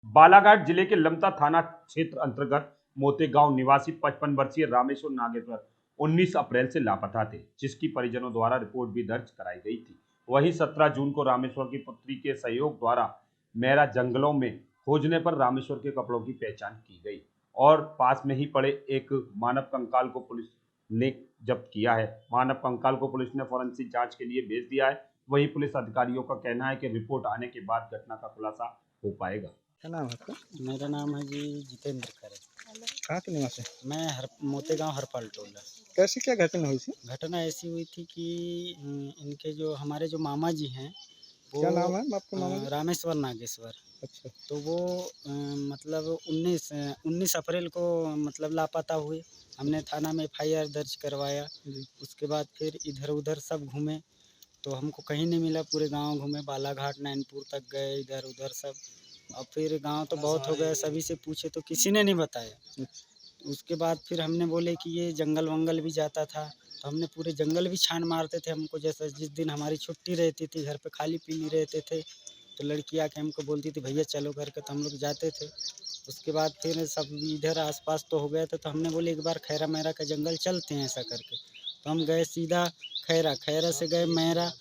बालाघाट जिले के लमता थाना क्षेत्र अंतर्गत मोते गांव निवासी 55 वर्षीय रामेश्वर नागेश्वर 19 अप्रैल से लापता थे, जिसकी परिजनों द्वारा रिपोर्ट भी दर्ज कराई गई थी। वहीं 17 जून को रामेश्वर की पुत्री के सहयोग द्वारा मेरा जंगलों में खोजने पर रामेश्वर के कपड़ों की पहचान की गई और पास में ही पड़े एक मानव कंकाल को पुलिस ने जब्त किया है। मानव कंकाल को पुलिस ने फोरेंसिक जांच के लिए भेज दिया है। वहीं पुलिस अधिकारियों का कहना है कि रिपोर्ट आने के बाद घटना का खुलासा हो पाएगा। क्या नाम है आपका? मेरा नाम है जी जितेंद्र खरे। कहाँ के निवासी? मैं मोते गांव हरपाल टोला। कैसी क्या घटना हुई थी? घटना ऐसी हुई थी कि इनके जो हमारे जो मामा जी हैं वो क्या नाम है आपके मामा जी? रामेश्वर नागेश्वर। अच्छा। तो वो मतलब 19 अप्रैल को मतलब लापता हुए। हमने थाना में एफआईआर दर्ज करवाया। उसके बाद फिर इधर उधर सब घूमे तो हमको कहीं नहीं मिला। पूरे गांव घूमे, बालाघाट नैनपुर तक गए, इधर उधर सब। और फिर गांव तो बहुत हो गया, सभी से पूछे तो किसी ने नहीं बताया। उसके बाद फिर हमने बोले कि ये जंगल वंगल भी जाता था, तो हमने पूरे जंगल भी छान मारते थे। हमको जैसा जिस दिन हमारी छुट्टी रहती थी, घर पे खाली पीली रहते थे, तो लड़की आके हमको बोलती थी भैया चलो करके, तो हम लोग जाते थे। उसके बाद फिर सब इधर आसपास तो हो गया था, तो हमने बोले एक बार खैरा मैरा का जंगल चलते हैं ऐसा करके। तो हम गए सीधा खैरा, खैरा से गए मैरा,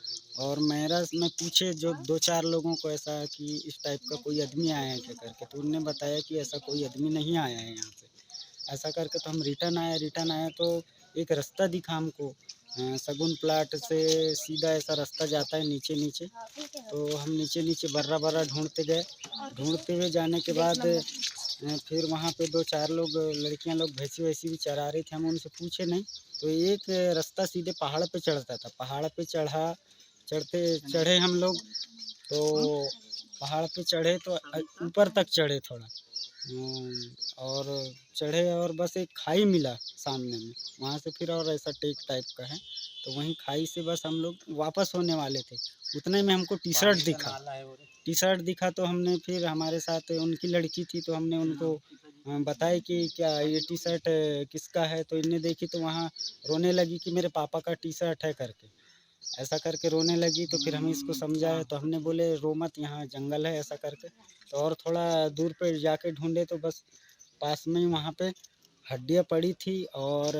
और मैरा में पूछे जो 2-4 लोगों को ऐसा कि इस टाइप का कोई आदमी आया है क्या करके, तो उनने बताया कि ऐसा कोई आदमी नहीं आया है यहाँ पे। ऐसा करके तो हम रिटर्न आए तो एक रास्ता दिखा हमको, सगुन प्लाट से सीधा ऐसा रास्ता जाता है नीचे नीचे। तो हम नीचे नीचे बर्रा बर्रा ढूंढते गए। ढूंढते हुए जाने के बाद फिर वहाँ पे 2-4 लोग लड़कियां लोग भैंसी वैसी भी चरा रही थी। हम उनसे पूछे नहीं, तो एक रास्ता सीधे पहाड़ पे चढ़ता था। पहाड़ पे चढ़े हम लोग, तो पहाड़ पे चढ़े तो ऊपर तक चढ़े थोड़ा, और चढ़े और बस एक खाई मिला सामने में। वहाँ से फिर और ऐसा टेक टाइप का है, तो वहीं खाई से बस हम लोग वापस होने वाले थे। उतने में हमको टी शर्ट दिखा, तो हमने फिर हमारे साथ उनकी लड़की थी, तो हमने उनको बताया कि क्या ये टी शर्ट किसका है। तो इनने देखी तो वहाँ रोने लगी कि मेरे पापा का टी शर्ट है करके। ऐसा करके रोने लगी, तो फिर हम इसको समझाए, तो हमने बोले रो मत, यहाँ जंगल है ऐसा करके। तो और थोड़ा दूर पे जाके ढूंढे तो बस पास में ही वहाँ पे हड्डियाँ पड़ी थी, और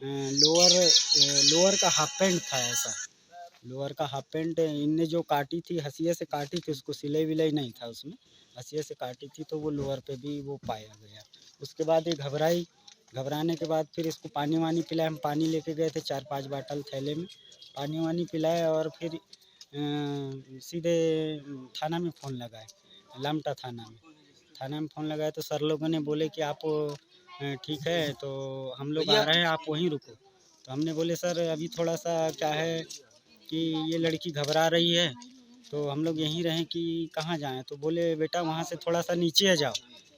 लोअर का हाफ पैंट था ऐसा। लोअर का हाफ पैंट इनने जो काटी थी, हंसिया से काटी थी, उसको सिलाई विलाई नहीं था उसमें, हंसिया से काटी थी, तो वो लोअर पे भी वो पाया गया। उसके बाद ये घबराने के बाद फिर इसको पानी वानी पिलाया। हम पानी लेके गए थे 4-5 बाटल थैले में, पानी वानी पिलाया, और फिर सीधे थाना में फ़ोन लगाए, लमटा थाना में फ़ोन लगाया। तो सर लोगों ने बोले कि आप ठीक है, तो हम लोग आ रहे हैं, आप वहीं रुको। तो हमने बोले सर अभी थोड़ा सा क्या है कि ये लड़की घबरा रही है, तो हम लोग यहीं रहें कि कहाँ जाएं। तो बोले बेटा वहाँ से थोड़ा सा नीचे आ जाओ,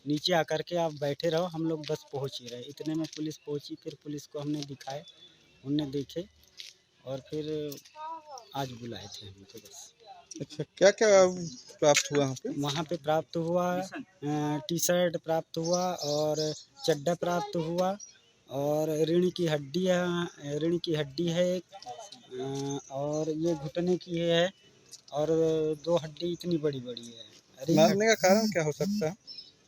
नीचे आकर के आप बैठे रहो, हम लोग बस पहुँच ही रहे। इतने में पुलिस पहुँची, फिर पुलिस को हमने दिखाए, उनने देखे, और फिर आज बुलाए थे हमको बस। अच्छा, क्या क्या प्राप्त हुआ यहाँ पे? वहाँ पे प्राप्त हुआ टी शर्ट प्राप्त हुआ, और चड्डा प्राप्त हुआ, और रीढ़ की हड्डी है एक, और ये घुटने की है, और 2 हड्डी इतनी बड़ी बड़ी है। मारने का कारण क्या हो सकता है?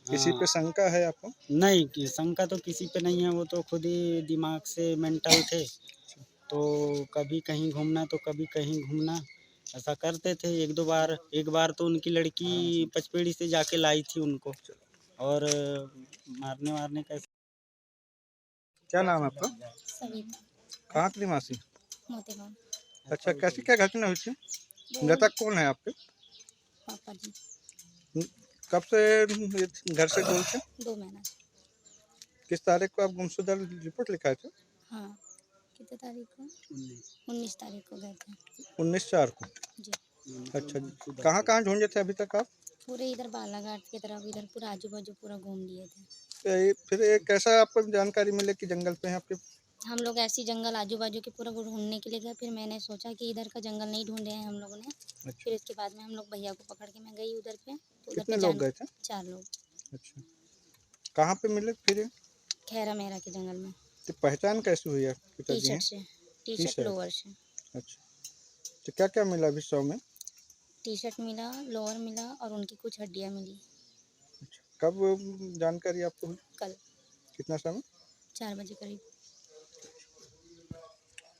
किसी हाँ, पे शंका है आपको? नहीं कि शंका तो किसी पे नहीं है, वो तो खुद ही दिमाग से मेंटल थे। तो कभी कहीं घूमना तो कभी कहीं घूमना, ऐसा करते थे। एक बार तो उनकी लड़की पचपेड़ी से जाके लाई थी उनको, और मारने वारने का। क्या नाम है आपका? सविता। कहाँ के निवासी? मोतेगांव। अच्छा, कैसी क्या घटना हुई थी? वो मृतक कौन है आपके? पापा जी कब से ये घर से दूर थे? 2 महीना से। किस तारीख को आप गुमशुदा रिपोर्ट लिखाए थे? हाँ, कितने तारीख को? 19 तारीख को गए थे 19/4 को। जी। अच्छा, कहाँ कहाँ ढूंढे थे अभी तक आप? पूरे इधर बालाघाट की तरफ, इधर पूरा आजू बाजू पूरा घूम लिए थे। फिर ये कैसा आपको जानकारी मिले कि जंगल पे हैं आपके? हम लोग ऐसी जंगल आजू बाजू के पूरा ढूंढने के लिए गए। फिर मैंने सोचा कि इधर का जंगल नहीं ढूंढे हैं हम लोगों ने। अच्छा, फिर इसके बाद में हम लोग भैया को पकड़ के मैं गई उधर पे, तो उधर कितने पे लोग गए थे? 4 लोग। अच्छा, कहाँ पे मिले फिर ये? खैरा मेरा के जंगल में। तो पहचान कैसे हुई आपके टी पिताजी हैं? शर्ट से, T T shirt shirt. Lower से। अच्छा, तो क्या क्या मिला अभी 100 में? टी शर्ट मिला, लोअर मिला, और उनकी कुछ हड्डियाँ मिली। कब जानकारी आपको हुई? कल कितना समय? 4 बजे करीब।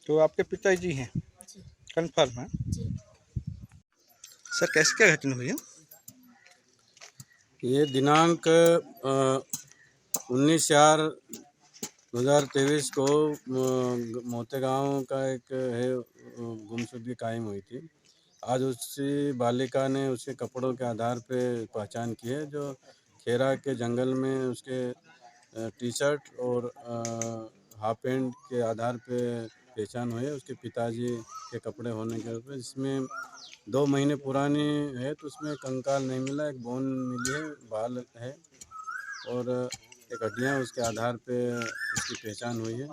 तो आपके पिताजी हैं, जी कन्फर्म है? जी। सर कैसे क्या घटना हुई है? ये दिनांक 19/4/2023 को मोतेगांव का एक है गुमशुदगी कायम हुई थी। आज उसी बालिका ने उसके कपड़ों के आधार पे पहचान की है, जो खेरा के जंगल में उसके टी शर्ट और हाफ पैंट के आधार पे पहचान हुई है उसके पिताजी के कपड़े होने के ऊपर, जिसमें 2 महीने पुरानी है, तो उसमें कंकाल नहीं मिला, एक बोन मिली है, बाल है और एक हड्डियाँ उसके आधार पे उसकी पहचान हुई है।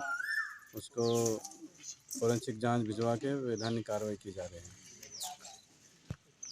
उसको फोरेंसिक जांच भिजवा के वैधानिक कार्रवाई की जा रही है।